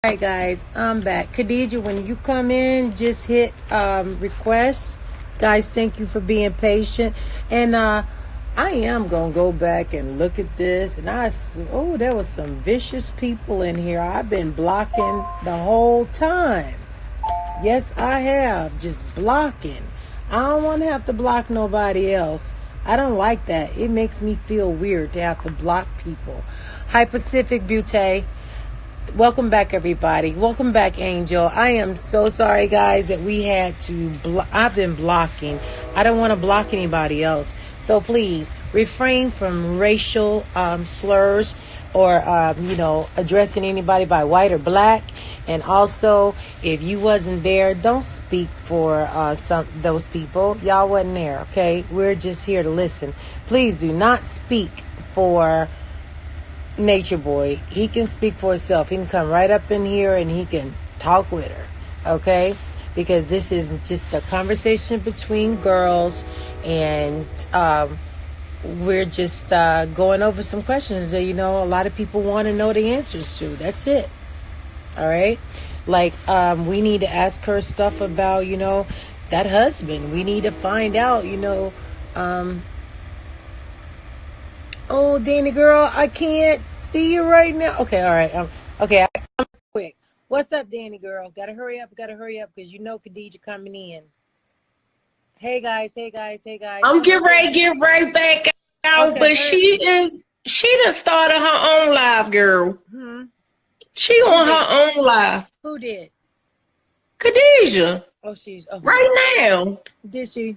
All right, guys, I'm back. Khadijah, when you come in, just hit request. Guys, thank you for being patient. And I am going to go back and look at this. And there was some vicious people in here. I've been blocking the whole time. Yes, I have. Just blocking. I don't want to have to block nobody else. I don't like that. It makes me feel weird to have to block people. Hi, Pacific Beauty. Welcome back, everybody. Welcome back, Angel. I am so sorry, guys, that we had to I've been blocking. I don't want to block anybody else. So please refrain from racial slurs or, addressing anybody by white or black. And also, if you wasn't there, don't speak for those people. Y'all wasn't there, okay? We're just here to listen. Please do not speak for Nature Boy. He can speak for himself. He can come right up in here and he can talk with her, okay? Because this is just a conversation between girls, and we're just going over some questions that a lot of people want to know the answers to. That's it. All right, like we need to ask her stuff about that husband. We need to find out oh, Danny girl, I can't see you right now. Okay, all right. Okay, I'm quick. What's up, Danny girl? Gotta hurry up, because Khadijah coming in. Hey guys. I'm getting ready to get right back out, Okay, but she done started her own live, girl. She on her own live. Who did? Khadijah. Oh, right now. Did she?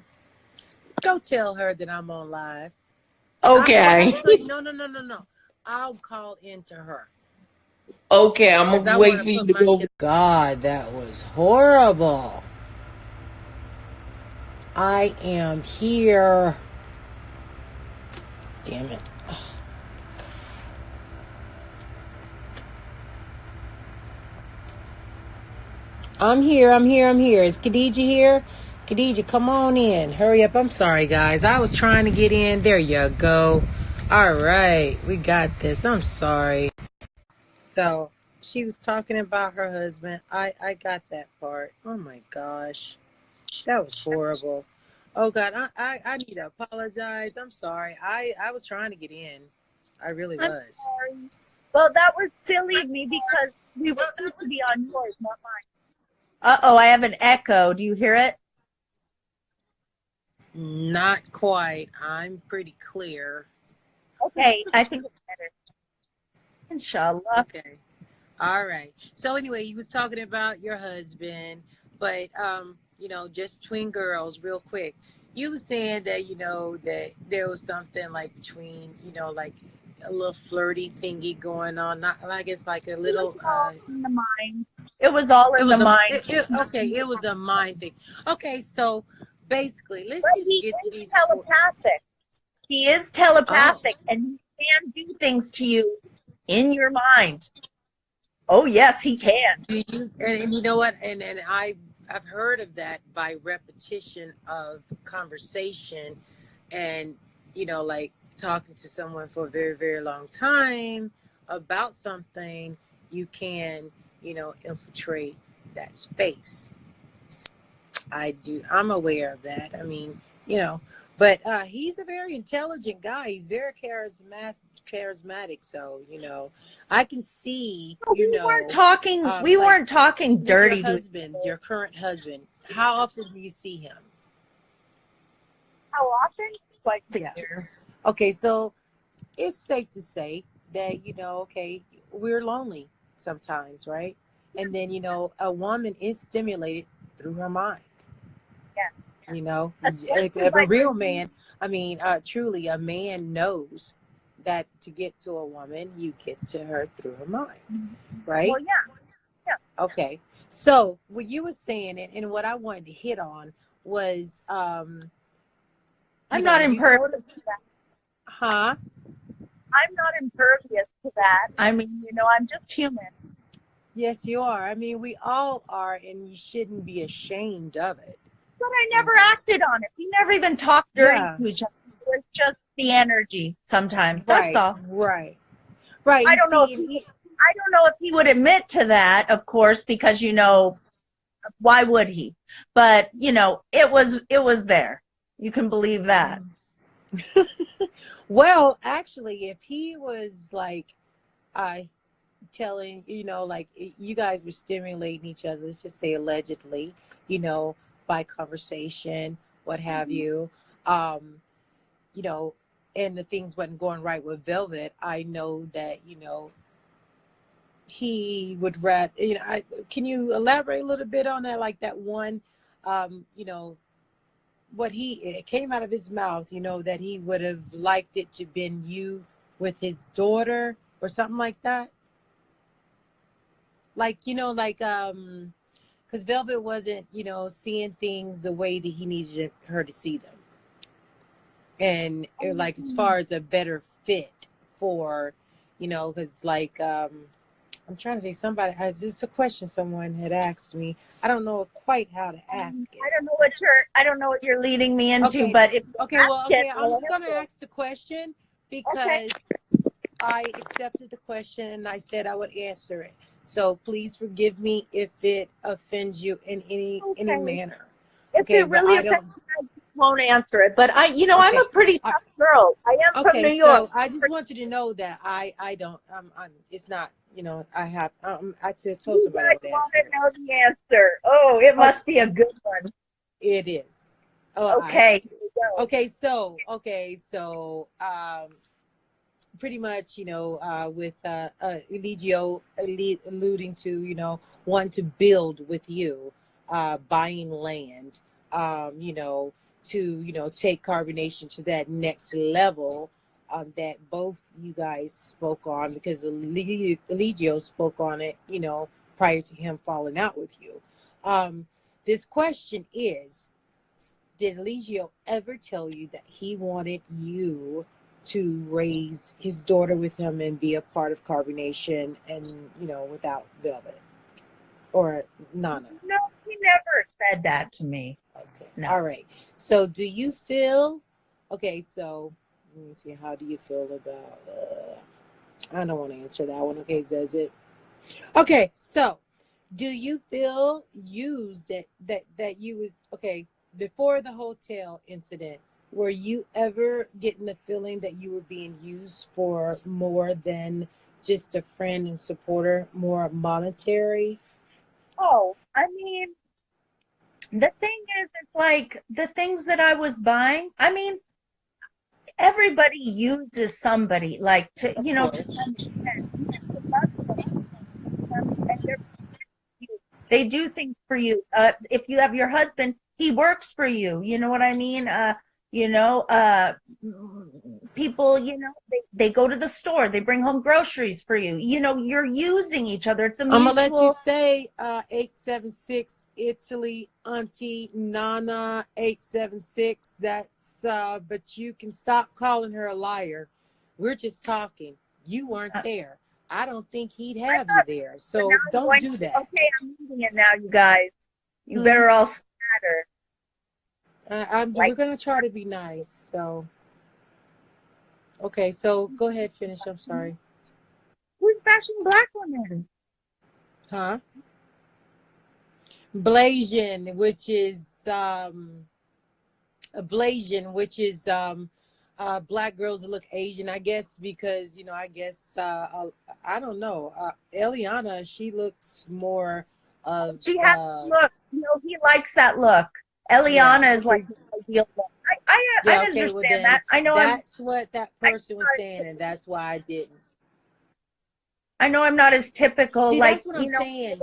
Go tell her that I'm on live. Okay. No. I'll call into her. Okay, I'm gonna wait for you to go. God, that was horrible. I am here. Damn it. I'm here. Is Khadijah here? Khadijah, come on in. Hurry up. I'm sorry, guys. I was trying to get in. There you go. All right. We got this. I'm sorry. So, she was talking about her husband. I got that part. Oh, my gosh. That was horrible. Oh, God. I need to apologize. I'm sorry. I was trying to get in. I really was. I'm sorry. Well, that was silly of me because we were supposed to be on yours, not mine. Uh-oh, I have an echo. Do you hear it? Not quite. I'm pretty clear. Okay, I think it's better. Inshallah. Okay. All right. So anyway, you was talking about your husband, but just between girls, real quick. You were saying that that there was something like between like a little flirty thingy going on. Not like it's like a little. It was all in the mind. It was all in the mind. It was a mind thing. Okay, so basically, let's just get to these. Telepathic. He is telepathic, and he can do things to you in your mind. Oh yes, he can. And you know what? And I've heard of that by repetition of conversation, and like talking to someone for a very, very long time about something, you can infiltrate that space. I'm aware of that. I mean, but he's a very intelligent guy. He's very charismatic. So, I can see, we weren't talking dirty. Your husband, your current husband, how often do you see him? How often? Like the year. Okay, so it's safe to say that, okay, we're lonely sometimes, right? And then, a woman is stimulated through her mind. Yeah. If a real man, truly a man knows that to get to a woman, you get to her through her mind, right? Well, yeah. Okay. So what you were saying, and what I wanted to hit on was, I'm not impervious to that. Huh? I'm not impervious to that. I'm just human. Yes, you are. We all are, and you shouldn't be ashamed of it. But I never acted on it. We never even talked dirty to each other. It was just the energy sometimes. That's all. Right. I don't know. I don't know if he would admit to that, of course, because, you know, why would he? But, you know, it was there. You can believe that. Well, actually, if he was like telling, you know, like you guys were stimulating each other, let's just say allegedly, you know, by conversation, what have you, you know, and the things wasn't going right with Velvet, I know that, you know, he would rather, you know, can you elaborate a little bit on that? Like that one, you know, it came out of his mouth, you know, that he would have liked it to been you with his daughter or something like that. Like, you know, like, because Velvet wasn't, you know, seeing things the way that he needed her to see them. And like, as far as a better fit for, you know, because like, I'm trying to say somebody, this is a question someone had asked me. I don't know quite how to ask it. I don't know what you're leading me into, Okay. but if Okay, well, okay, I'm just going to ask the question because I accepted the question and I said I would answer it. So please forgive me if it offends you in any manner. If it really offends me, I won't answer it. But you know, I'm a pretty tough girl. I am from New York. So I just want you to know that I don't. It's not. You know, I have. I told somebody I would answer. I want to know the answer. Oh, it must be a good one. It is. Oh, okay. So pretty much, you know, with Eligio alluding to, you know, wanting to build with you, buying land, you know, to, you know, take carbonation to that next level that both you guys spoke on, because Eligio spoke on it, you know, prior to him falling out with you. This question is, did Eligio ever tell you that he wanted you to raise his daughter with him and be a part of carbonation and, you know, without Velvet or Nana? No, he never said that to me. Okay. No. All right. So do you feel, okay, so let me see, how do you feel about, I don't want to answer that one. Okay, does it? Okay, so do you feel used that you was, okay, before the hotel incident, were you ever getting the feeling that you were being used for more than just a friend and supporter, more monetary? Oh, I mean, the thing is, it's like the things that I was buying, I mean, everybody uses somebody, like, to, you know, to some extent. They do things for you. If you have your husband, he works for you. You know what I mean? You know, people, you know, they go to the store, they bring home groceries for you. You know, you're using each other. It's a mutual. I'm gonna let you stay 876 Italy Auntie Nana 876. That's but you can stop calling her a liar. We're just talking. You weren't there. I don't think he'd have you there. So don't do that. Okay, I'm moving it now, you guys. You better all scatter. We're going to try to be nice. So, okay, so go ahead, finish. I'm sorry. Who's bashing black women? Huh? Blasian, which is black girls that look Asian, I guess, because, you know, I guess, I don't know. Eliana, she looks more. She has to look. You know, he likes that look. Eliana is like the ideal look. I understand that. I know that's what that person was saying, and that's why I didn't. I know I'm not as typical. See, like, that's what I'm saying.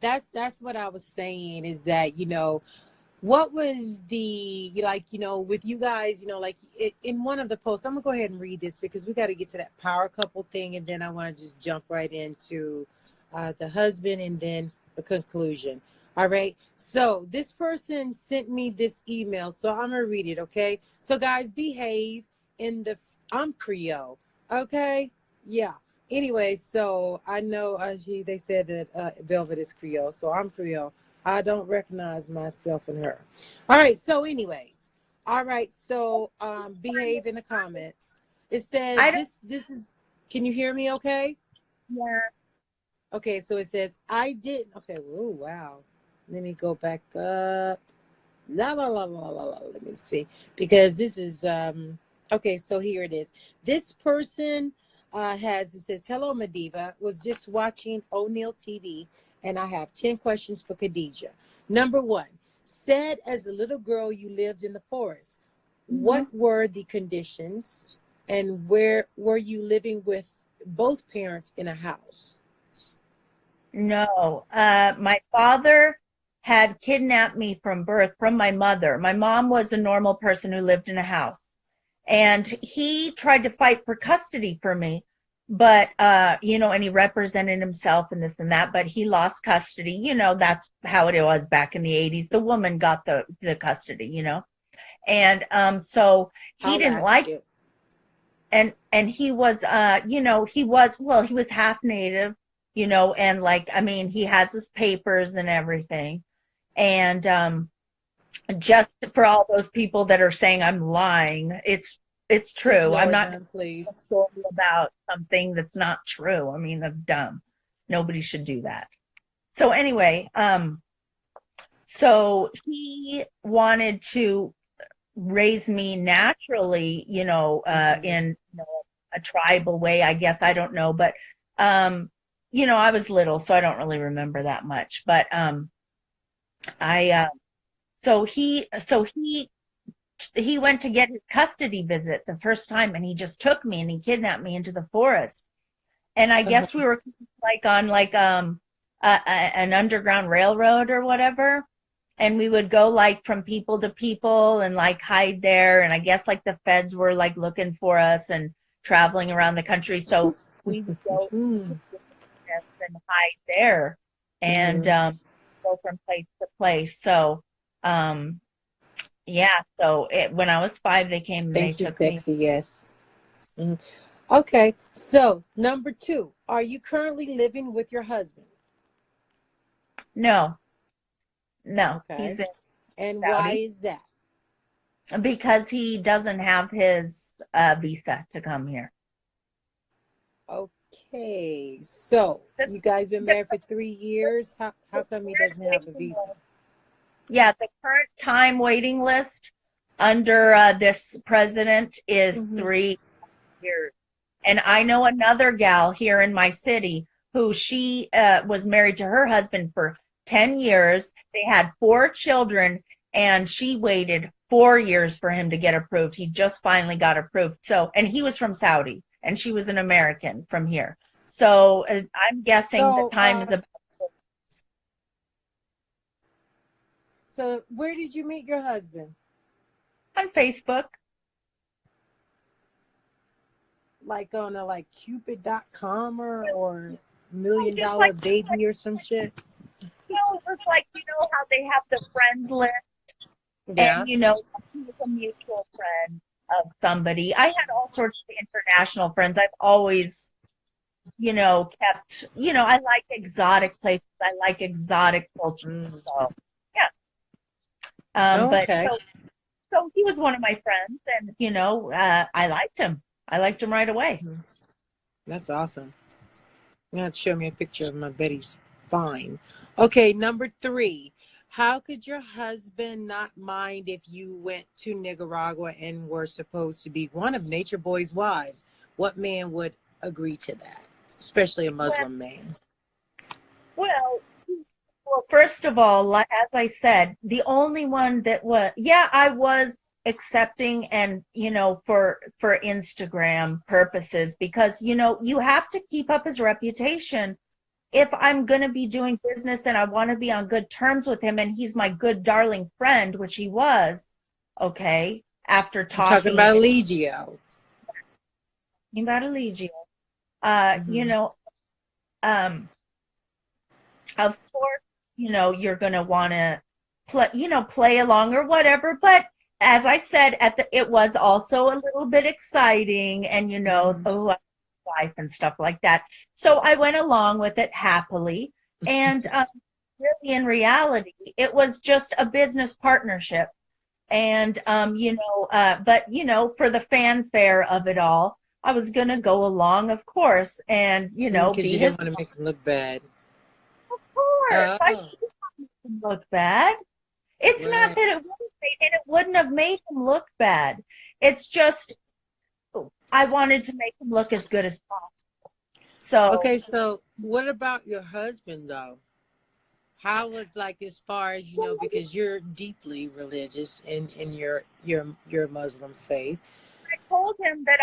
That's what I was saying, is that, you know, what was the, like, you know, with you guys, you know, like in one of the posts, I'm gonna go ahead and read this because we got to get to that power couple thing, and then I want to just jump right into the husband and then the conclusion. All right. So this person sent me this email, so I'm gonna read it. Okay. So guys, behave I'm Creole. Okay. Yeah. Anyway, so I know they said that Velvet is Creole, so I'm Creole. I don't recognize myself in her. All right, so anyways. All right, so behave in the comments. It says I don't. this is. Can you hear me? Okay. Yeah. Okay. So it says I did. Okay. Oh wow. Let me go back up. La la la la la la. Let me see because this is Okay. So here it is. This person has it says hello MaDiva. Was just watching O'Neill TV and I have 10 questions for Khadijah. Number one, said as a little girl you lived in the forest. Mhm. What were the conditions and where were you living with both parents in a house? No, my father had kidnapped me from birth from my mother. My mom was a normal person who lived in a house, and he tried to fight for custody for me, but and he represented himself and this and that, but he lost custody. That's how it was back in the 80s. The woman got the custody. And so he I'll didn't ask like, you. and he was he was half native, and like, I mean, he has his papers and everything. And just for all those people that are saying I'm lying, it's Just true. I'm lower not down, telling a please. story about something that's not true. I mean, that's dumb. Nobody should do that. So anyway, so he wanted to raise me naturally, in a tribal way, I guess. I don't know, but I was little, so I don't really remember that much. But I so he went to get his custody visit the first time, and he just took me and he kidnapped me into the forest. And I Uh-huh. guess we were like on like an underground railroad or whatever. And we would go like from people to people and like hide there. And I guess like the feds were like looking for us and traveling around the country. So we would go Mm-hmm. and hide there and Mm-hmm. go from place to place. So um, yeah, so when I was 5, they came and they Thank you, took me. sexy. Yes. Mhm. Okay. So, number two, are you currently living with your husband? No, no, he's Okay. in And why Saudi is that? because he doesn't have his visa to come here. Okay. So, The, you guys been the, married for 3 years. How the come he current doesn't have a waiting visa? list, yeah, the current time waiting list under this president is Mm-hmm. 3 years. And I know another gal here in my city who she was married to her husband for 10 years. They had 4 children, and she waited 4 years for him to get approved. He just finally got approved. So, and he was from Saudi, and she was an American from here. So I'm guessing the So, time is about where did you meet your husband? on Facebook. Like on a like Cupid.com or Oh, Million just Dollar like, Baby or some shit? it's like, how they have the friends list. Yeah. And, he was a mutual friend of somebody. I had all sorts of international friends. I've always, kept, I like exotic places. I like exotic culture. Mm. So, yeah. But Okay. so he was one of my friends, and, I liked him. I liked him right away. That's awesome. You're going to show me a picture of my Betty's fine. Okay, number three. How could your husband not mind if you went to Nicaragua and were supposed to be one of Nature Boy's wives? What man would agree to that? Especially a Muslim man. Well, first of all, as I said, the only one that I was accepting, and for Instagram purposes, because you have to keep up his reputation. If I'm going to be doing business and I want to be on good terms with him, and he's my good darling friend, which he was, okay, after I'm talking talking about Legio. about Eligio, Mm-hmm. of course, you're going to want to play along or whatever. But as I said, it was also a little bit exciting, and oh, life and stuff like that. So I went along with it happily, and really, in reality, it was just a business partnership. And but for the fanfare of it all, I was going to go along, of course, and, you know, Because be you his, didn't want to make him look bad. of course. I Oh, didn't want him to look bad. It's not right. that it wouldn't have made him look bad. It's just, I wanted to make him look as good as possible. So, Okay, so what about your husband though? How was like as far as because you're deeply religious in your Muslim faith. I told him that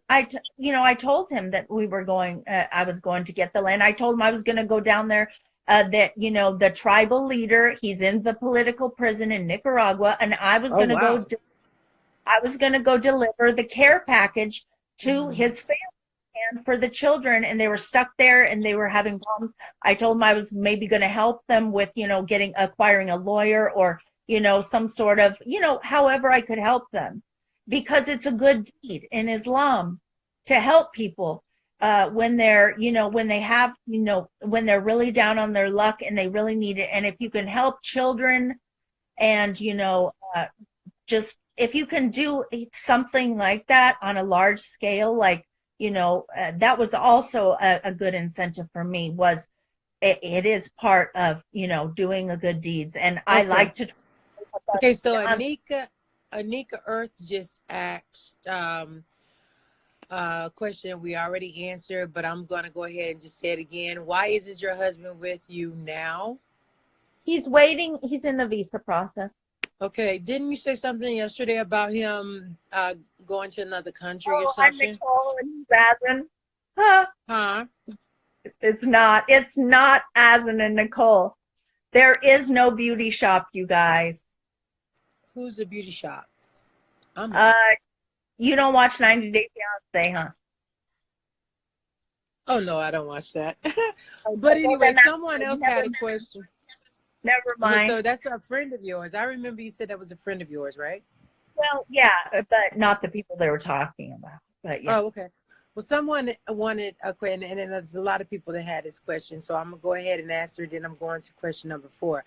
I told him that we were going, I was going to get the land. I told him I was going to go down there, that, the tribal leader, he's in the political prison in Nicaragua, and Oh wow. I was going to go deliver the care package to Mhm. his family and for the children, and they were stuck there and they were having problems. I told him I was maybe going to help them with, acquiring a lawyer or, some sort of, however I could help them, because it's a good deed in Islam to help people when they're, when they have, when they're really down on their luck and they really need it. And if you can help children and, just if you can do something like that on a large scale, like, that was also a good incentive for me. Was it is part of, doing a good deeds, and I Okay. like to. Okay, so Anika Earth just asked a question we already answered, but I'm gonna go ahead and just say it again. Why isn't your husband with you now? He's waiting. He's in the visa process. Okay, didn't you say something yesterday about him going to another country or Oh, I'm something? Nicole and he's Azan. Huh? Huh? It's not. It's not Azan and Nicole. There is no beauty shop, you guys. Who's the beauty shop? I'm Uh, you don't watch 90 Day Fiance, huh? Oh no, I don't watch that. Oh, But well, anyway, then that's someone good. else had a question. Never Well, mind. so that's a friend of yours. I remember you said that was a friend of yours, right? Well, yeah, but not the people they were talking about. But yeah. Oh, okay. Well, someone wanted a question, and then there's a lot of people that had this question. So I'm gonna go ahead and answer it. Then I'm going to question number 4.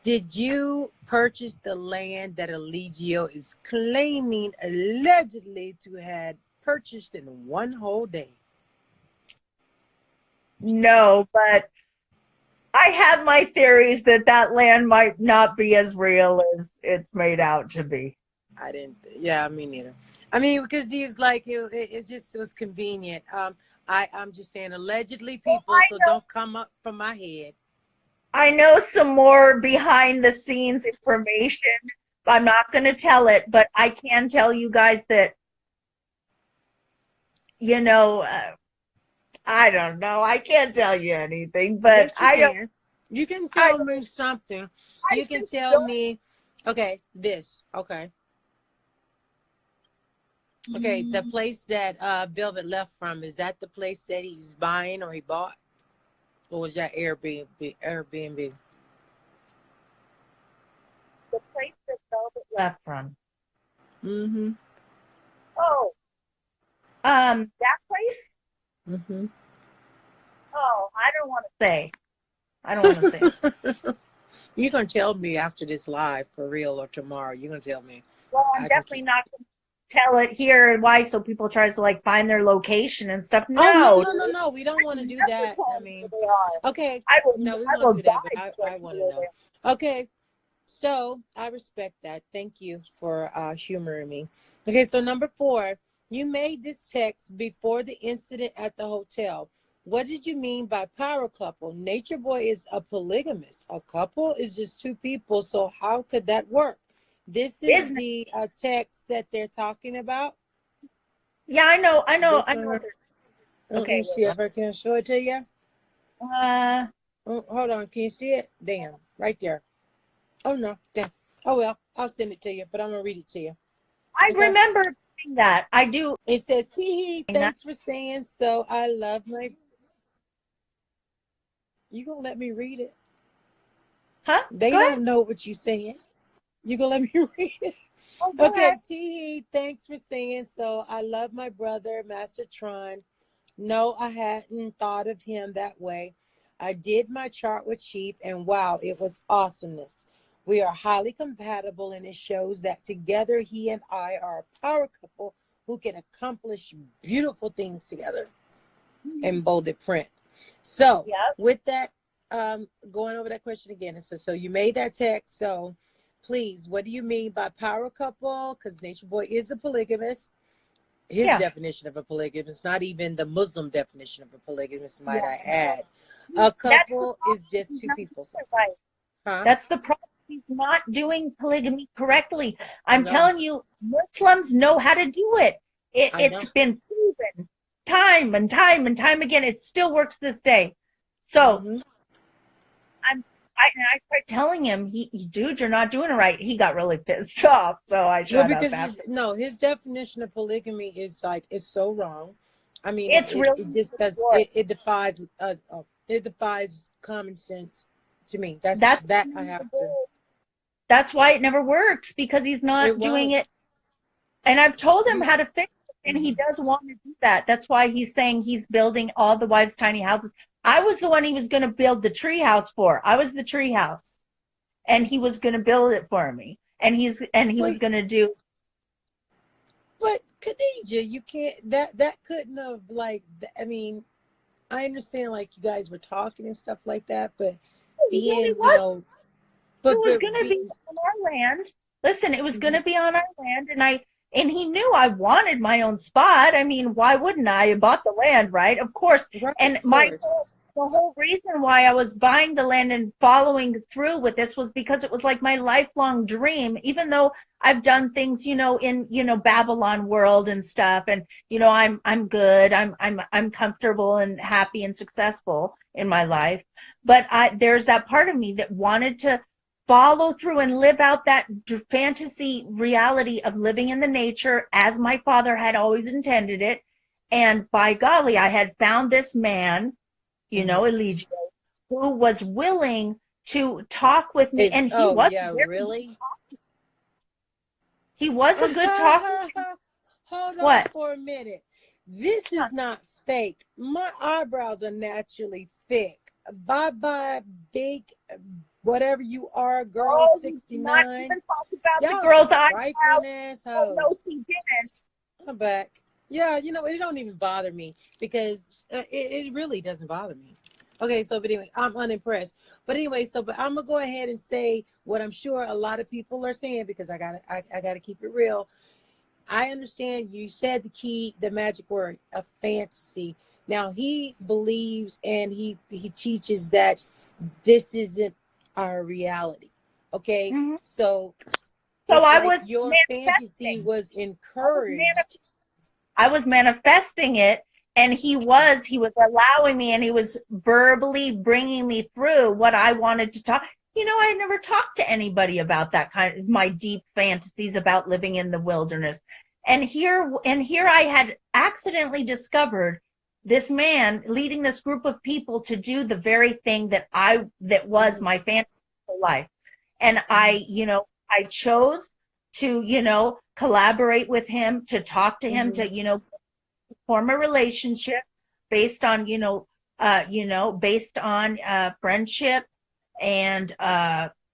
Did you purchase the land that Eligio is claiming allegedly to had purchased in one whole day? No, but I have my theories that that land might not be as real as it's made out to be. I didn't. Yeah, me neither. I mean, because he was like, it just was convenient. I'm just saying allegedly, people, so don't come up from my head. I know some more behind the scenes information. I'm not going to tell it, but I can tell you guys that, I don't know. I can't tell you anything, but Yes, you can. You can tell me something. You can tell me, okay, this, okay. Okay, the place that Velvet left from, is that the place that he's buying or he bought? Or was that Airbnb? The place that Velvet left from. Mm-hmm. Oh, that place? Mm-hmm. Oh, I don't want to say. I don't want to say. You're going to tell me after this live, for real, or tomorrow. You're going to tell me. Well, I'm definitely not going to tell it here. Why? So people try to like find their location and stuff. No, No. We don't want to do that. I mean, okay. I will. No, we I won't will do that, die but I want to know. Okay. So I respect that. Thank you for humoring me. Okay. So number 4, you made this text before the incident at the hotel. What did you mean by power couple? Nature Boy is a polygamist. A couple is just 2 people. So how could that work? This is the text that they're talking about. Yeah, I know. Okay. You see if I can show it to you. Hold on. Can you see it? Damn. Right there. Oh, no. Damn. Oh, well. I'll send it to you, but I'm going to read it to you. I remember doing that. I do. It says, Tee, thanks for saying so. I love my... You going to let me read it? Huh? They don't know what you're saying. You going to let me read it? Oh, okay, Tee, thanks for saying so. I love my brother, Master Tron. No, I hadn't thought of him that way. I did my chart with Chief, and wow, it was awesomeness. We are highly compatible, and it shows that together he and I are a power couple who can accomplish beautiful things together in bolded print. So with that, going over that question again. So you made that text. So please, what do you mean by power couple? Because Nature Boy is a polygamist. His definition of a polygamist, not even the Muslim definition of a polygamist, might I add. A couple is just two people. Right. Huh? That's the problem. He's not doing polygamy correctly. I'm telling you, Muslims know how to do it. It's been proven time and time and time again. It still works this day. So I tried telling him, dude, you're not doing it right. He got really pissed off. So I shut up. His definition of polygamy is like, it's so wrong. I mean, it just says it defies common sense to me. That's I have to. That's why it never works, because he's not doing it. And I've told him how to fix it, and he does want to do that. That's why he's saying he's building all the wives' tiny houses. I was the one he was going to build the tree house for. I was the tree house, and he was going to build it for me. And he was going to do. But Khadijah, you can't. That couldn't have, like. I mean, I understand, like, you guys were talking and stuff like that, but it was going to be on our land. Listen, it was going to be on our land, and he knew I wanted my own spot. I mean, why wouldn't I? I bought the land, right? Of course. Right, and the whole reason why I was buying the land and following through with this was because it was like my lifelong dream, even though I've done things, in, Babylon world and stuff. And, I'm good. I'm comfortable and happy and successful in my life. But there's that part of me that wanted to follow through and live out that fantasy reality of living in the nature as my father had always intended it. And by golly, I had found this man, Eligio, who was willing to talk with me. And he was really? He was a good talker. Hold on for a minute. This is not fake. My eyebrows are naturally thick. Bye-bye, big, whatever you are, girl, 69. Not even talk about the girl's eyebrows. Oh, no, she didn't. I'm back. Yeah, it don't even bother me, because it really doesn't bother me. Okay, but anyway, I'm unimpressed. But anyway, but I'm gonna go ahead and say what I'm sure a lot of people are saying, because I gotta keep it real. I understand you said the magic word, a fantasy. Now he believes and he teaches that this isn't our reality. Okay, so your fantasy was encouraged. I was manifesting it, and he was allowing me, and he was verbally bringing me through what I wanted to talk. I never talked to anybody about that kind of my deep fantasies about living in the wilderness. And here I had accidentally discovered this man leading this group of people to do the very thing that was my fantasy for life. And I chose to, collaborate with him, to talk to him, to, form a relationship based on, friendship and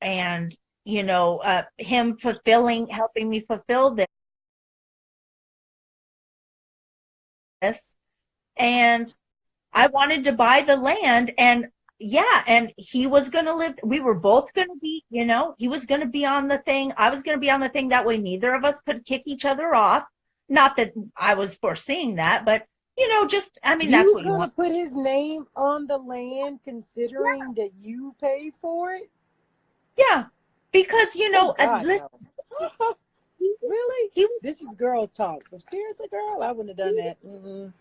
him helping me fulfill this. And I wanted to buy the land, and he was going to live. We were both going to be, he was going to be on the thing. I was going to be on the thing. That way neither of us could kick each other off. Not that I was foreseeing that, but, that's what you want. He was going to put his name on the land, considering that you paid for it? Yeah, because, really? This is girl talk. But seriously, girl, I wouldn't have done that. Listen,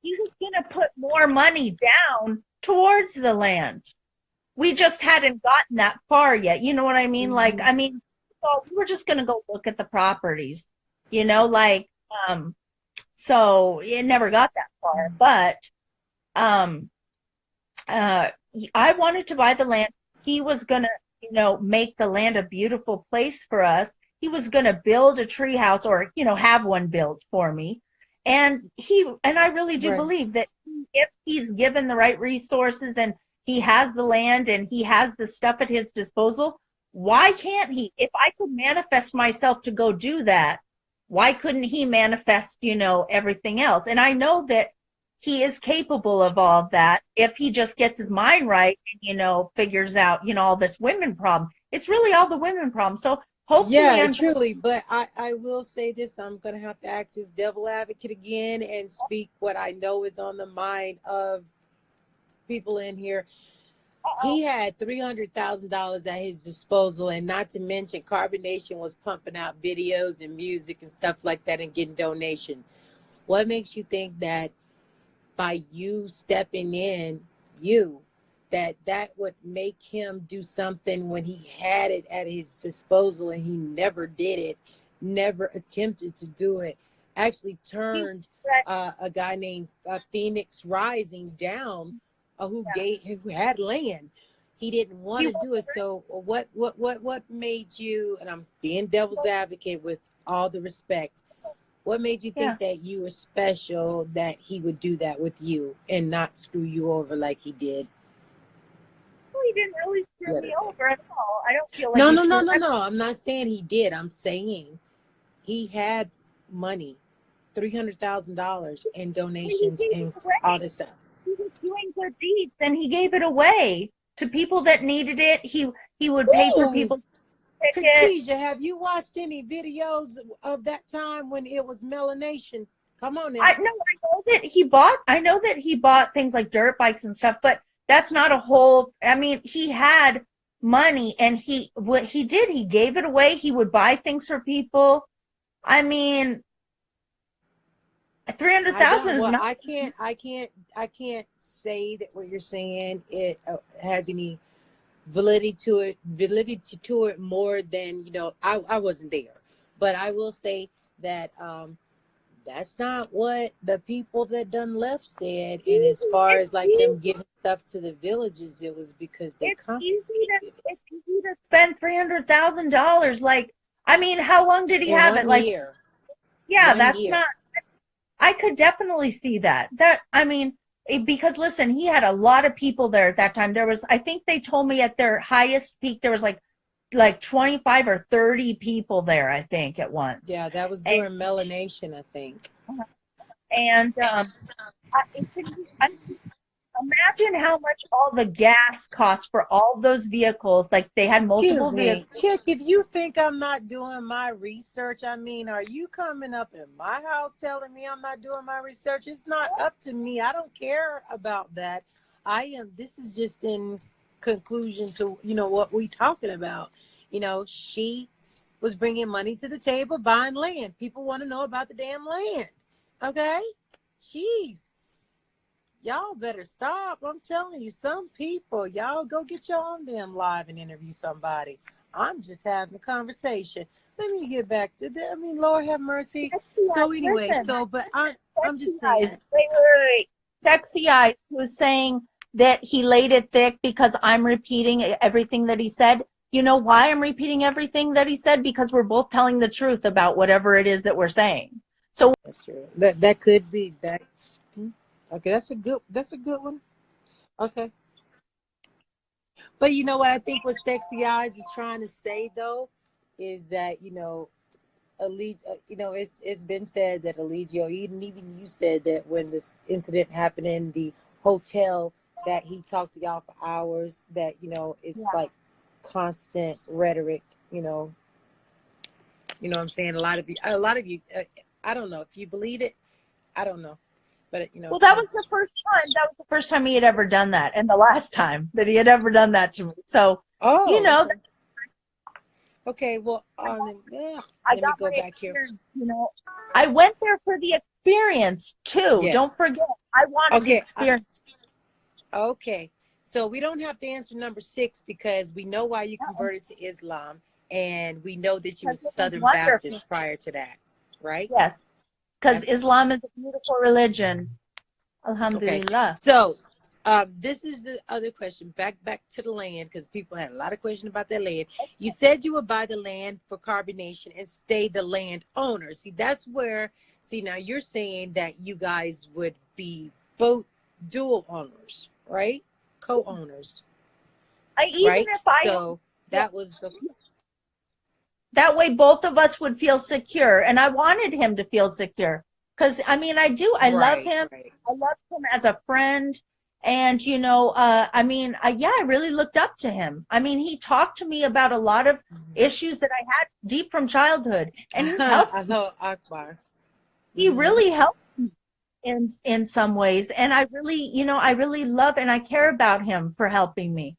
he was going to put more money down towards the land. We just hadn't gotten that far yet. You know what I mean? So we were just going to go look at the properties, so it never got that far. But I wanted to buy the land. He was going to, make the land a beautiful place for us. He was going to build a tree house, or, have one built for me. And I really do believe that if he's given the right resources and he has the land and he has the stuff at his disposal, why can't he? If I could manifest myself to go do that, why couldn't he manifest, everything else? And I know that he is capable of all of that if he just gets his mind right and, figures out, all this women problem. It's really all the women problem. So hopefully, Yeah, truly. But I will say this. I'm going to have to act as devil advocate again and speak what I know is on the mind of people in here. He had $300,000 at his disposal, and not to mention Carbonation was pumping out videos and music and stuff like that and getting donations. What makes you think that by you stepping in, that would make him do something when he had it at his disposal and he never did it, never attempted to do it, actually turned a guy named Phoenix Rising down, who had land. He didn't want to do it. So what made you, and I'm being devil's advocate with all the respect, what made you think that you were special, that he would do that with you and not screw you over like he did? Well, he didn't really screw me over at all. I don't feel like No. I'm not saying he did. I'm saying he had money, $300,000 in donations and all this stuff. He was doing good deeds, and he gave it away to people that needed it. He would pay for people. Khadijah, have you watched any videos of that time when it was Melanation? Come on now. I know that he bought things like dirt bikes and stuff, but that's not a whole. I mean, he had money, and he gave it away. He would buy things for people. I mean, 300,000 is not. I can't say that what you're saying it has any validity to it more than, I wasn't there, but I will say that that's not what the people that done left said. And as far as like them giving stuff to the villages, it was because they confiscated it. It's easy to spend $300,000. Like, I mean, how long did he have it? Like, year. Yeah, that's not. I could definitely see that. Because listen, he had a lot of people there at that time. There was, I think they told me at their highest peak, there was like 25 or 30 people there, I think, at once. Yeah, that was during Melanation, I think. And imagine how much all the gas costs for all those vehicles. Like, they had multiple vehicles. Chick, if you think I'm not doing my research, I mean, are you coming up in my house telling me I'm not doing my research? It's not up to me. I don't care about that. This is just in conclusion to, what we talking about. She was bringing money to the table, buying land. People want to know about the damn land. Okay? Jeez. Y'all better stop. I'm telling you, some people, y'all go get your own damn live and interview somebody. I'm just having a conversation. Let me get back to that. I mean, Lord have mercy. So anyway, but I'm just saying. Wait. Sexy Eyes was saying that he laid it thick because I'm repeating everything that he said. You know why I'm repeating everything that he said? Because we're both telling the truth about whatever it is that we're saying. So that's true. That could be that. Okay, that's a good one. Okay. But you know what I think what Sexy Eyes is trying to say though is that, it's been said that Eligio, even you said that when this incident happened in the hotel that he talked to y'all for hours, that, it's like constant rhetoric, you know what I'm saying? A lot of you, I don't know if you believe it. I don't know. But, well, that was the first time. That was the first time he had ever done that, and the last time that he had ever done that to me. So, Okay. Well, let me go back here. I went there for the experience too. Yes. Don't forget, I wanted the experience. Okay. So we don't have to answer number 6 because we know why you converted to Islam, and we know that you were Southern Baptist prior to that, right? Yes. Because Islam is a beautiful religion. Alhamdulillah. Okay. So this is the other question. Back to the land, because people had a lot of questions about their land. You said you would buy the land for carbonation and stay the land owner. Now you're saying that you guys would be both dual owners, right? Co-owners. That was that way both of us would feel secure. And I wanted him to feel secure. Because, I mean, I do. I love him. Right. I love him as a friend. And, you know, I mean, yeah, I really looked up to him. I mean, he talked to me about a lot of issues that I had deep from childhood. And he helped. I know Akbar. He really helped me in some ways. And I really, you know, I really love and I care about him for helping me.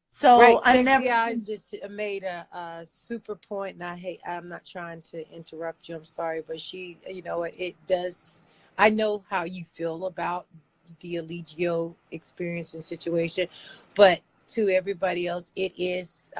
So Right, I'm Sexy never. Eyes just made a super point, and I'm not trying to interrupt you. I'm sorry, but she, you know, it does. I know how you feel about the Eligio experience and situation, but to everybody else, it is.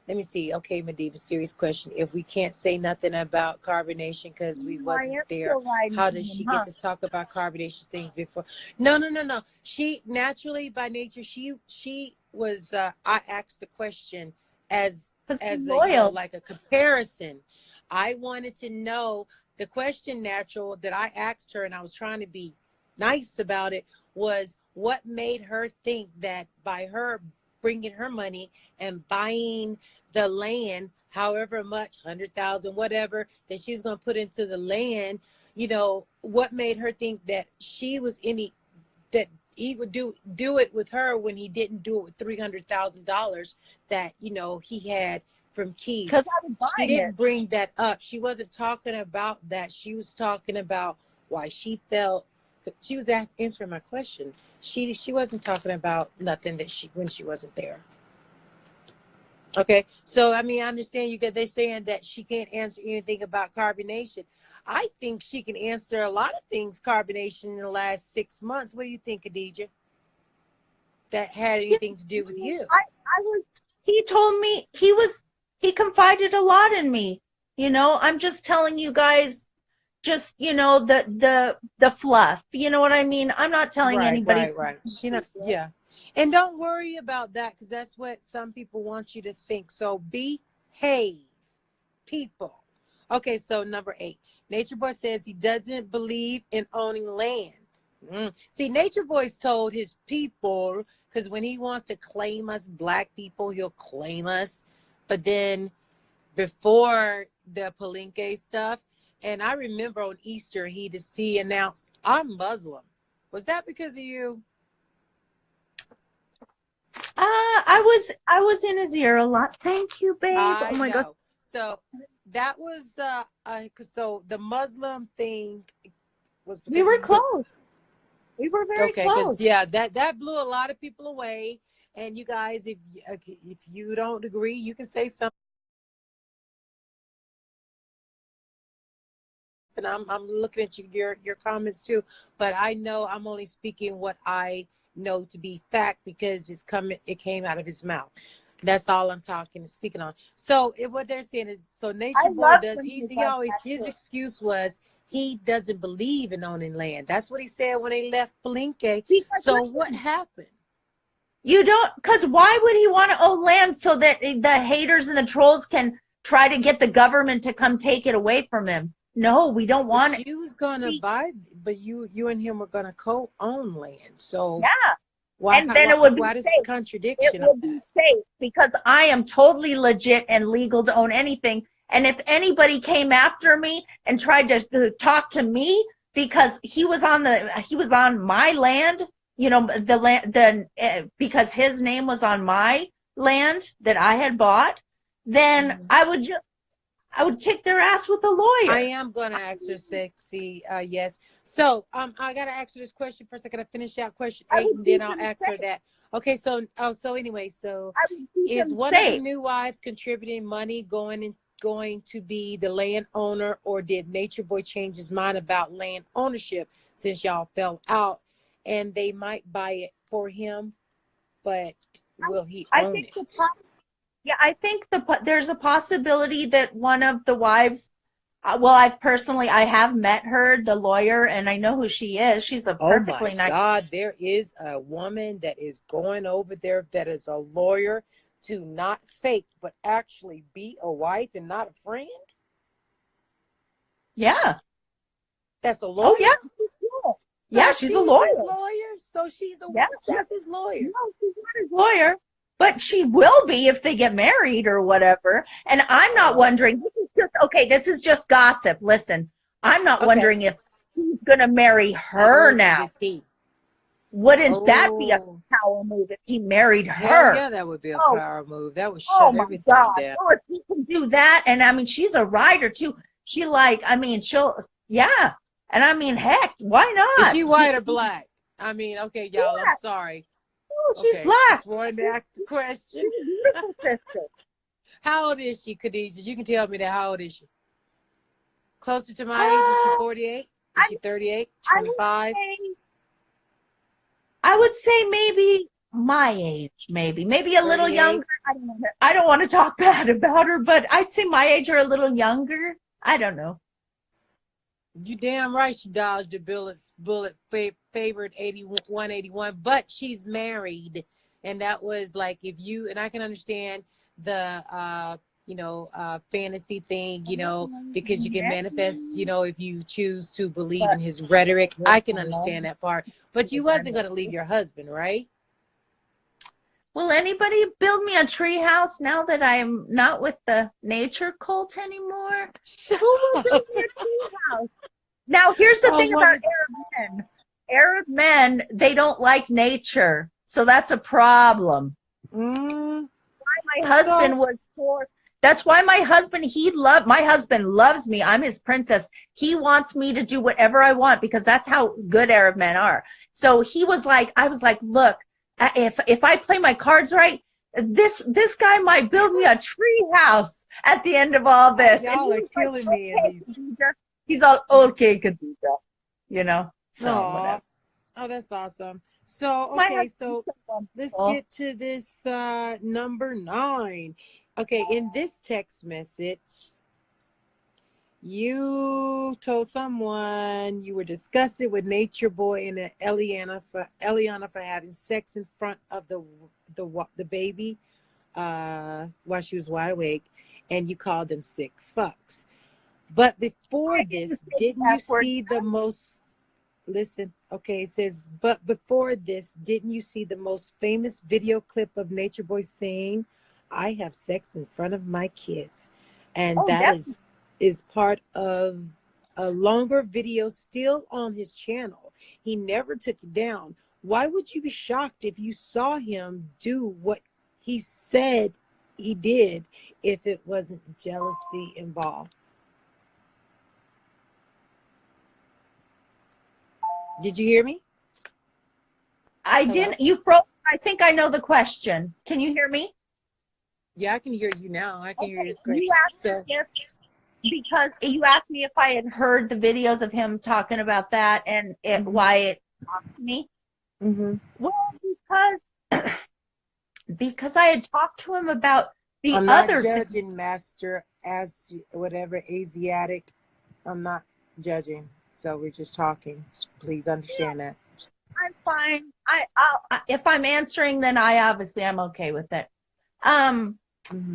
Let me see. Okay, MaDiva, serious question. If we can't say nothing about carbonation because we wasn't there, how does she get to talk about carbonation things before? No. She naturally, by nature, she was. I asked the question as a, you know, like a comparison. I wanted to know the question natural that I asked her, and I was trying to be nice about it, was what made her think that by her bringing her money and buying the land, however much, 100,000, whatever, that she was going to put into the land, you know, what made her think that she was that he would do it with her when he didn't do it with $300,000 that, you know, he had from Keys. Because I was buying She didn't it. bring that up. She wasn't talking about that. She was talking about why she felt. She was answering my question. She wasn't talking about nothing that when she wasn't there. Okay, so I mean, I understand they're saying that she can't answer anything about carbonation. I think she can answer a lot of things carbonation in the last 6 months. What do you think, Khadijah? That had anything to do with you? He told me he confided a lot in me. You know, I'm just telling you guys, just, you know, the fluff. You know what I mean? I'm not telling anybody. Right. Yeah. And don't worry about that, because that's what some people want you to think. So behave, people. Okay, so number 8. Nature Boy says he doesn't believe in owning land. See, Nature Boy's told his people, because when he wants to claim us black people, he'll claim us. But then before the Palenque stuff, and I remember on Easter, he announced, I'm Muslim. Was that because of you? I was in his ear a lot. Thank you, babe. I oh my know. God. So that was so the Muslim thing was because We were close. We were very close. Yeah, that blew a lot of people away. And you guys, if you don't agree, you can say something. And I'm looking at your comments too, but I know I'm only speaking what I know to be fact because it came out of his mouth. That's all I'm speaking on. So what they're saying is, so Nature Boy his excuse was he doesn't believe in owning land. That's what he said when they left Palenque. So what happened? You don't, because why would he want to own land so that the haters and the trolls can try to get the government to come take it away from him? No, we don't want it. He was going to buy, but you and him were going to co-own land. So yeah. Why does it contradiction? It will be safe because I am totally legit and legal to own anything. And if anybody came after me and tried to talk to me because he was on my land, you know, the land, because his name was on my land that I had bought, then I would kick their ass with a lawyer. I am going to ask her, Sexy. Yes. So I got to ask her this question first. I got to finish out question 8, and then I'll ask her that. Okay. So anyway, so is one of the new wives contributing money going to be the landowner, or did Nature Boy change his mind about land ownership since y'all fell out and they might buy it for him, but will he own it? Yeah, I think there's a possibility that one of the wives, well, I have met her, the lawyer, and I know who she is. She's a perfectly nice. Oh my God, there is a woman that is going over there that is a lawyer to not fake, but actually be a wife and not a friend. Yeah. That's a lawyer? Oh, yeah. Yeah, she's a lawyer. So she's a wife. That's his lawyer. No, she's not his lawyer. but she will be if they get married or whatever. And I'm not wondering, this is just gossip. Listen, I'm not wondering if he's going to marry her now. Wouldn't that be a power move if he married her? Hell yeah, that would be a power move. That would shut everything down. Oh, if he can do that, and I mean, she's a writer too. She and I mean, heck, why not? Is she white or black? I mean, okay, y'all, I'm sorry. Oh, she's black. Just wanted to ask the question. How old is she, Khadijah? You can tell me that. How old is she? Closer to my age? Is she 48? Is she 38? 25? I would say maybe my age, maybe a little younger. I don't want to talk bad about her, but I'd say my age or a little younger. I don't know. You damn right she dodged a bullet favored 81, but she's married. And that was like, if you, and I can understand the, fantasy thing, because you can manifest, if you choose to believe in his rhetoric. I can understand that part. But you wasn't going to leave your husband, right? Will anybody build me a tree house now that I'm not with the nature cult anymore? Who will build me a tree house? Now, here's the thing about Arab men. Arab men, they don't like nature. So that's a problem. Why my husband was forced. That's why my husband loves me. I'm his princess. He wants me to do whatever I want because that's how good Arab men are. So I was like, look, if I play my cards right, this guy might build me a tree house at the end of all this. Y'all are killing me in these. He's all, okay, Khadijah, so whatever. Oh, that's awesome. So, okay, so let's get to this number 9. Okay, in this text message, you told someone you were disgusted with Nature Boy and Eliana for having sex in front of the baby while she was wide awake, and you called them sick fucks. But before this, didn't you see the most? Listen, okay, it says, but before this, didn't you see the most famous video clip of Nature Boy saying, "I have sex in front of my kids"? And that is part of a longer video still on his channel. He never took it down. Why would you be shocked if you saw him do what he said he did if it wasn't jealousy involved? Did you hear me? I didn't. You froze. I think I know the question. Can you hear me? Yeah, I can hear you now. I can hear you great. You asked because you asked me if I had heard the videos of him talking about that and why it talked to me. Mm-hmm. Well, because I had talked to him about the I'm other not judging Master as whatever Asiatic. I'm not judging. So we're just talking. Please understand that. I'm fine. If I'm answering, then I'm okay with it.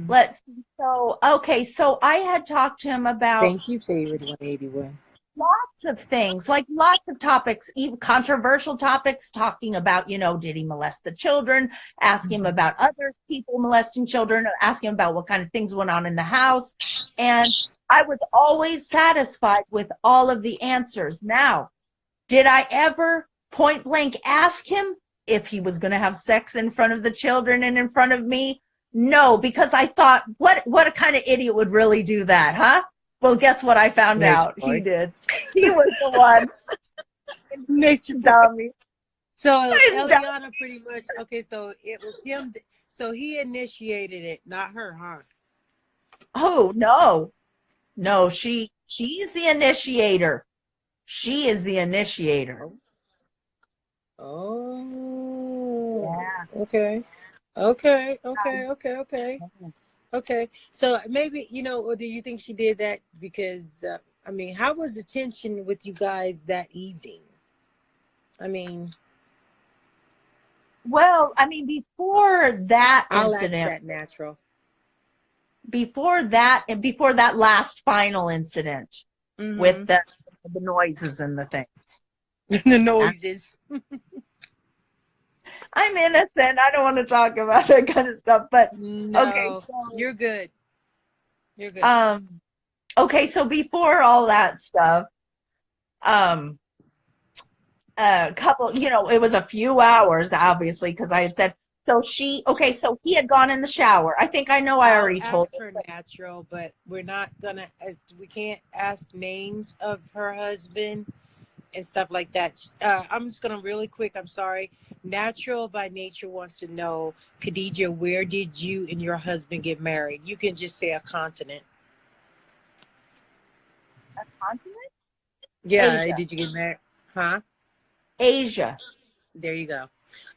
Let's see. So I had talked to him about. Thank you, favorite 181. Lots of things, like lots of topics, even controversial topics, talking about, did he molest the children, asking him about other people molesting children, asking him about what kind of things went on in the house. And I was always satisfied with all of the answers. Now, did I ever point blank ask him if he was going to have sex in front of the children and in front of me? No, because I thought, what a kind of idiot would really do that, huh? Well, guess what I found out? He did. He was the one. Nature dummy. So Eliana pretty much, okay, so it was him. So he initiated it, not her, huh? Oh, no. No, she is the initiator. She is the initiator. Oh. Yeah. Okay. Okay. So maybe, or do you think she did that because, how was the tension with you guys that evening? Well, before that I'll incident. ask that natural. Before that last final incident with the noises and the things. The noises. I'm innocent. I don't want to talk about that kind of stuff. But okay, No, so you're good. You're good. okay, so before all that stuff, um, a couple, it was a few hours, obviously, because I had said so. So he had gone in the shower. I think I know. I I'll already told ask you. her natural, but we're not gonna. We can't ask names of her husband and stuff like that. I'm just gonna really quick. I'm sorry. Natural by nature wants to know, Khadijah, where did you and your husband get married? You can just say a continent. Continent? Yeah, Asia. did you get married? Huh? Asia. There you go.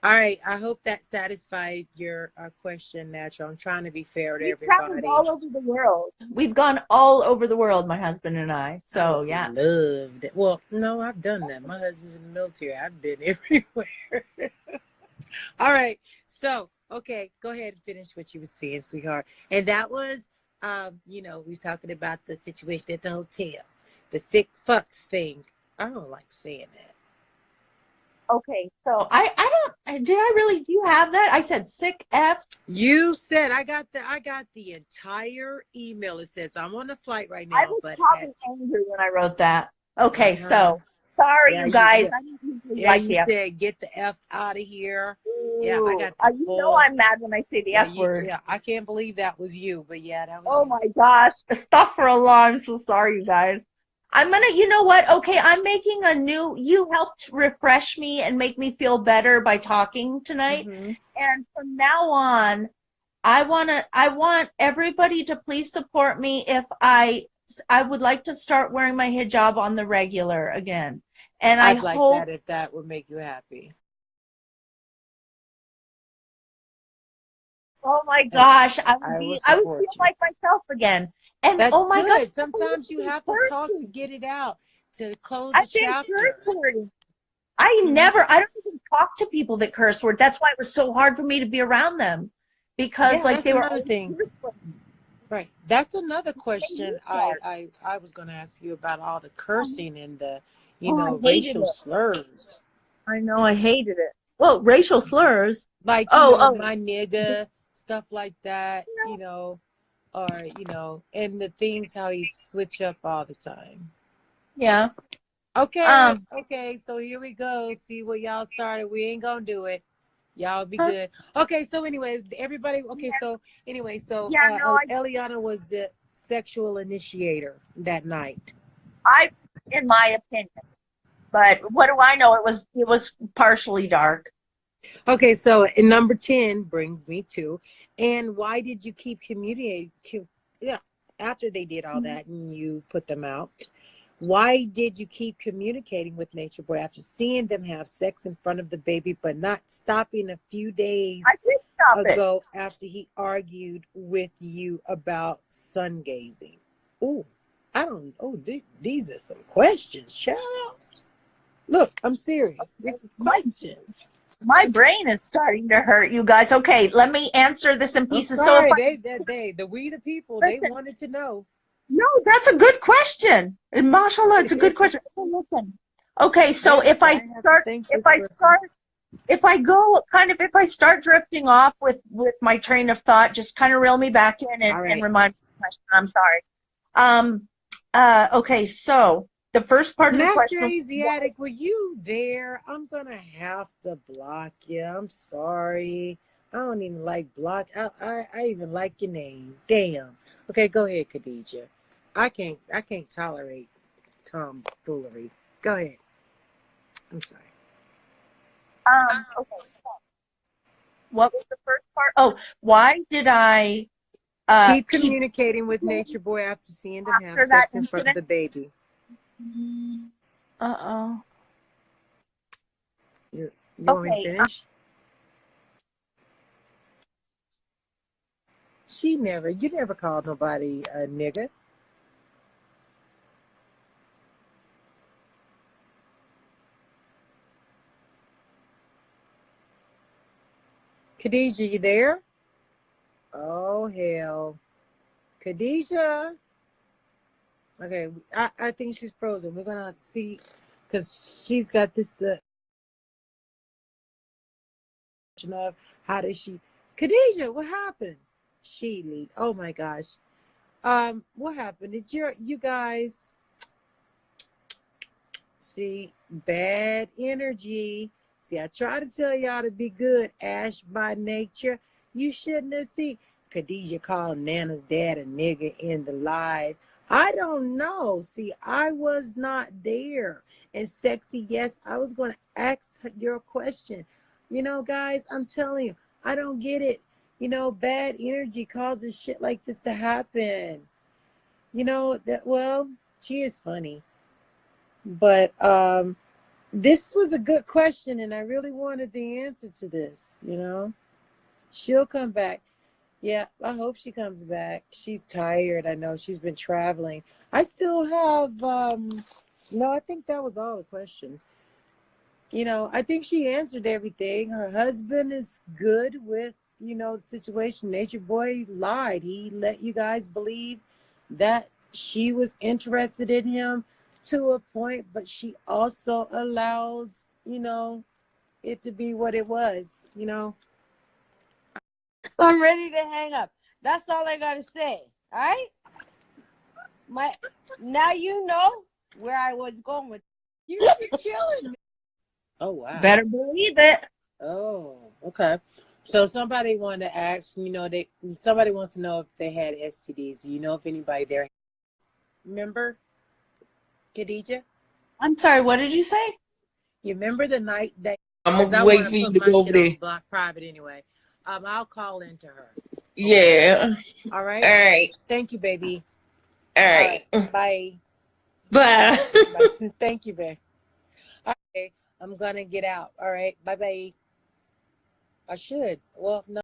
All right. I hope that satisfied your question, Natural. I'm trying to be fair to We've traveled everybody. all over the world. We've gone all over the world, my husband and I. I So would yeah. love that. Well, no, I've done that. My husband's in the military. I've been everywhere. All right. So, okay, go ahead and finish what you were saying, sweetheart. And that was, we was talking about the situation at the hotel, the sick fucks thing. I don't like saying that. Okay, so I don't, did I really, do you have that? I said sick F. You said I got the entire email. It says I'm on a flight right I now, was but probably angry when I wrote that. Okay, uh-huh. so sorry, Yeah, you guys. yeah, I didn't usually yeah. like You the F. said get the F out of here. Yeah, I Ooh, got the you know full. I'm mad when I say the Yeah, F word. yeah. I can't believe that was you, but yeah, that was Oh you. my gosh. Astaghfirullah. I'm so sorry, you guys. You know what? Okay, I'm making you helped refresh me and make me feel better by talking tonight. Mm-hmm. And from now on, I want everybody to please support me if I would like to start wearing my hijab on the regular again. And I I'd like hope, that if that would make you happy. oh my That's, gosh, I will I would support feel you. like myself again. And That's oh my gosh, good. Sometimes you have to talk to get it out, to close a I've been curse chapter. wording. Mm-hmm. I don't even talk to people that curse word. That's why it was so hard for me to be around them because Yeah, like that's they were another always thing. curse words. Right. That's another They question knew that. I was going to ask you about all the cursing and the, Oh, I hated racial it. slurs. I know, I hated it. Well, racial slurs. Like, Oh, my nigga, stuff like that, or, and the things how he switch up all the time. yeah. Okay, Um, okay, so here we go. See what y'all started. We ain't gonna do it. Y'all be huh? good. Okay, so anyway, everybody. Okay, so anyway, so Yeah, no, Eliana was the sexual initiator that night. in my opinion. But what do I know? It was partially dark. Okay, so number 10 brings me to, and why did you keep communicating? Yeah, after they did all that and you put them out, why did you keep communicating with Nature Boy after seeing them have sex in front of the baby, but not stopping a few days I did stop it. ago after he argued with you about sun gazing? Oh, I don't. Oh, these are some questions, child. Look, I'm serious. This is My questions. my brain is starting to hurt, you guys. Okay, let me answer this in I'm pieces. So if sorry. I We the people, they listen, wanted to know. no, that's a good question. And mashallah, it's a good question. Okay, listen. Okay, so Yes, I have to thank this person. if I start drifting off with my train of thought, just kind of reel me back in All and right. remind me of the question. I'm sorry. Okay, so the first part of the Master question, Asiatic, were you there? I'm gonna have to block you. I'm sorry. I don't even like block. I even like your name. Damn. Okay, go ahead, Khadijah. I can't tolerate tomfoolery. Go ahead. I'm sorry. okay, what was the first part? Oh, why did I Keep keep communicating with Nature Boy after seeing them have after that sex in front of incident? the baby. Uh-oh. You want me to Okay, finish? You never called nobody a nigga. Khadijah, you there? Oh, hell. Khadijah. Okay, I think she's frozen. We're going to see, because she's got this of how did she, Khadijah, what happened? Oh my gosh. What happened? Did you guys see bad energy? See, I try to tell y'all to be good. Ash by nature. You shouldn't have seen Khadijah called Nana's dad a nigga in the live. I don't know. See, I was not there. And sexy, yes, I was going to ask your question. You know, guys, I'm telling you, I don't get it. You know, bad energy causes shit like this to happen. You know, that, well, she is funny. But this was a good question, and I really wanted the answer to this, you know. She'll come back. Yeah, I hope she comes back. She's tired. I know she's been traveling. I still have, no, I think that was all the questions. You know, I think she answered everything. Her husband is good with, you know, the situation. Nature Boy lied. He let you guys believe that she was interested in him to a point, but she also allowed, you know, it to be what it was, you know. I'm ready to hang up. That's all I gotta say. All right. Now you know where I was going with. You're killing me. Oh wow. Better believe it. Oh, okay. So somebody wanted to ask, you know, somebody wants to know if they had STDs. You know if anybody there. Remember, Khadijah? I'm sorry. What did you say? You remember the night that I'm gonna wait for you to go over there. Block private anyway. I'll call into her. Yeah. All right. All right. Thank you, baby. All right. Bye. Bye. Bye. Thank you, babe. Okay. I'm gonna get out. All right. Bye bye. I should. Well, no.